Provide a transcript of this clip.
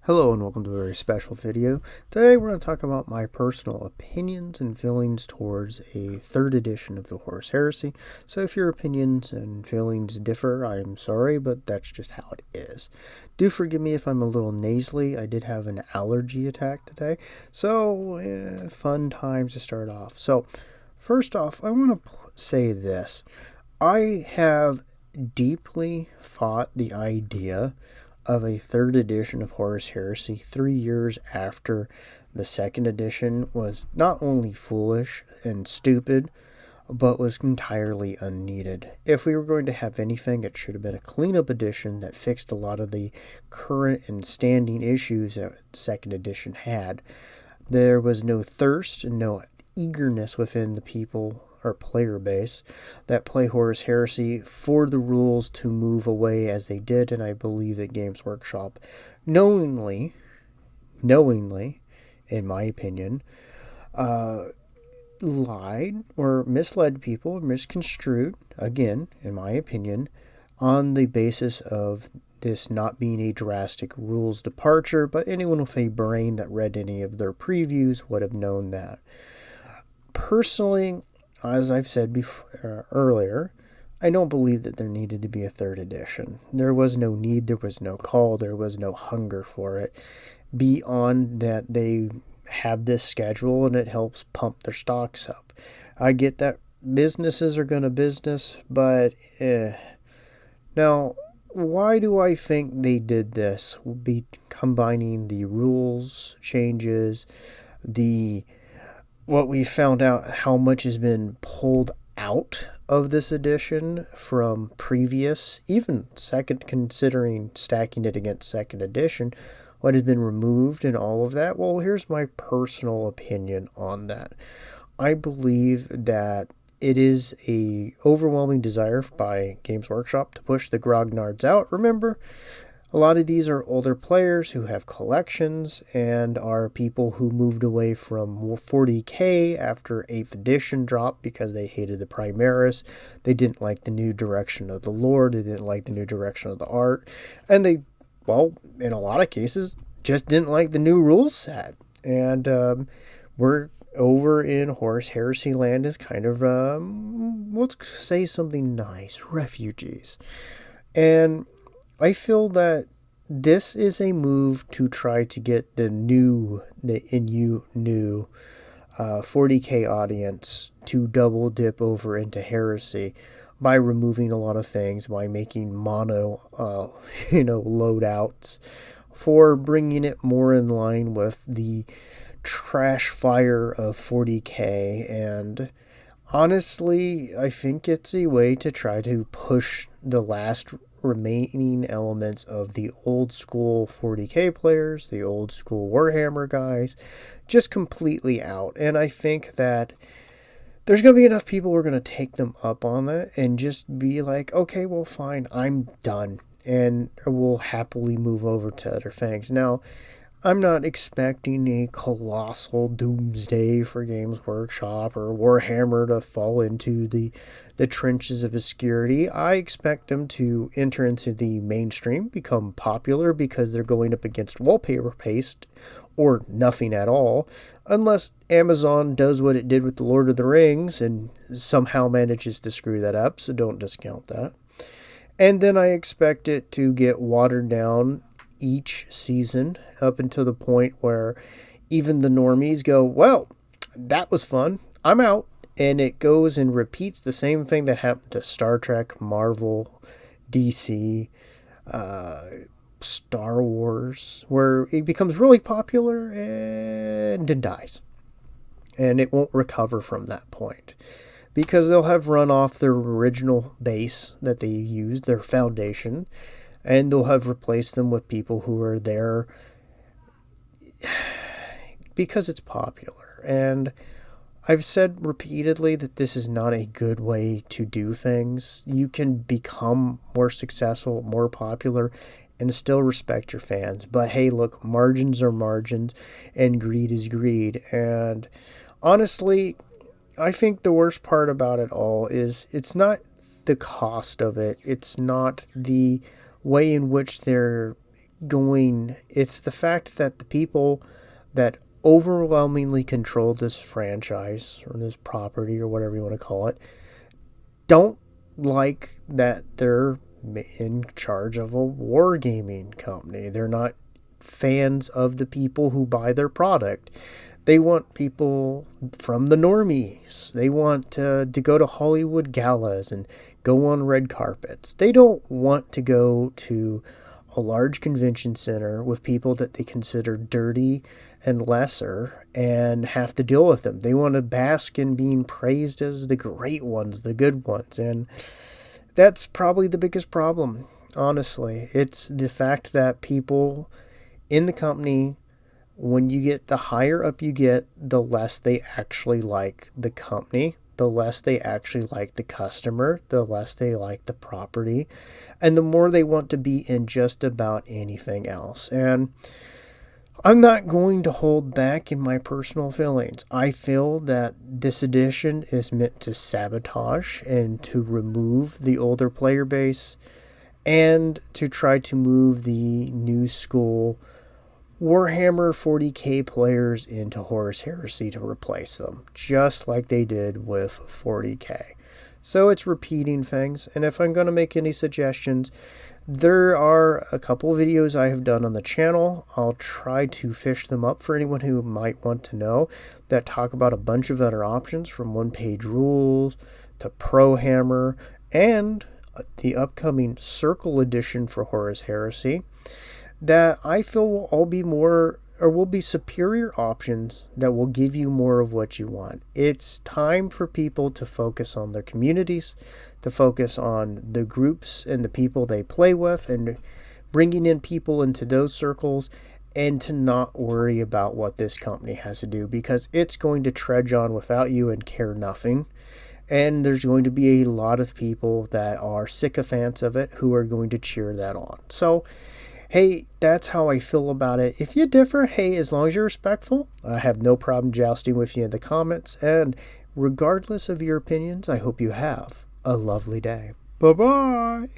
Hello and welcome to a very special video. Today we're going to talk about my personal opinions and feelings towards a third edition of the Horus Heresy. So if your opinions and feelings differ, I'm sorry, but that's just how it is. Do forgive me if I'm a little nasally. I did have an allergy attack today, so fun times to start off. So first off, I want to say this. I have deeply fought the idea of a third edition of Horus Heresy 3 years after the second edition was not only foolish and stupid, but was entirely unneeded. If we were going to have anything, it should have been a cleanup edition that fixed a lot of the current and standing issues that second edition had. There was no thirst and no eagerness within the people or player base that play Horus Heresy for the rules to move away as they did, and I believe that Games Workshop knowingly, in my opinion, lied or misled people, misconstrued, again, in my opinion, on the basis of this not being a drastic rules departure, but anyone with a brain that read any of their previews would have known that. Personally, as I've said before, earlier, I don't believe that there needed to be a third edition. There was no need, there was no call, there was no hunger for it. Beyond that, they have this schedule and it helps pump their stocks up. I get that businesses are going to business, but Now, why do I think they did this? Be combining the rules changes, what we found out how much has been pulled out of this edition from previous, even second, considering stacking it against second edition, what has been removed and all of that. Well, here's my personal opinion on that. I believe that it is a overwhelming desire by Games Workshop to push the grognards out. Remember, a lot of these are older players who have collections and are people who moved away from 40k after 8th edition dropped because they hated the Primaris. They didn't like the new direction of the lore. They didn't like the new direction of the art. And they, well, in a lot of cases, just didn't like the new rules set. And we're over in Horus Heresy land is kind of, let's say something nice, refugees. And I feel that this is a move to try to get the new 40k audience to double dip over into Heresy by removing a lot of things, by making mono, loadouts, for bringing it more in line with the trash fire of 40k. And honestly, I think it's a way to try to push the last remaining elements of the old school 40k players, the old school Warhammer guys, just completely out. And I think that there's going to be enough people who are going to take them up on it and just be like, okay, well, fine, I'm done. And we'll happily move over to other things. Now, I'm not expecting a colossal doomsday for Games Workshop or Warhammer to fall into the trenches of obscurity. I expect them to enter into the mainstream, become popular because they're going up against wallpaper paste or nothing at all, unless Amazon does what it did with The Lord of the Rings and somehow manages to screw that up, so don't discount that. And then I expect it to get watered down each season up until the point where even the normies go, well, that was fun, I'm out. And it goes and repeats the same thing that happened to Star Trek, Marvel, DC, Star Wars, where it becomes really popular and then dies. And it won't recover from that point, because they'll have run off their original base that they used, their foundation, and they'll have replaced them with people who are there because it's popular. And I've said repeatedly that this is not a good way to do things. You can become more successful, more popular, and still respect your fans. But hey, look, margins are margins, and greed is greed. And honestly, I think the worst part about it all is it's not the cost of it. It's not the way in which they're it's the fact that the people that overwhelmingly control this franchise or this property or whatever you want to call it don't like that they're in charge of a wargaming company. They're not fans of the people who buy their product. They want people from the normies. They want to go to Hollywood galas and go on red carpets. They don't want to go to a large convention center with people that they consider dirty and lesser and have to deal with them. They want to bask in being praised as the great ones, the good ones. And that's probably the biggest problem, honestly. It's the fact that people in the company, when you get the higher up you get, the less they actually like the company, the less they actually like the customer, the less they like the property, and the more they want to be in just about anything else. And I'm not going to hold back in my personal feelings. I feel that this edition is meant to sabotage and to remove the older player base and to try to move the new school Warhammer 40k players into Horus Heresy to replace them, just like they did with 40k. So it's repeating things, and if I'm going to make any suggestions, there are a couple videos I have done on the channel. I'll try to fish them up for anyone who might want to know, that talk about a bunch of other options, from one-page rules to Pro Hammer and the upcoming Circle Edition for Horus Heresy, that I feel will all be more, or will be superior options that will give you more of what you want. It's time for people to focus on their communities, to focus on the groups and the people they play with, and bringing in people into those circles, and to not worry about what this company has to do, because it's going to trudge on without you and care nothing. And there's going to be a lot of people that are sycophants of it who are going to cheer that on. So, hey, that's how I feel about it. If you differ, hey, as long as you're respectful, I have no problem jousting with you in the comments. And regardless of your opinions, I hope you have a lovely day. Bye-bye.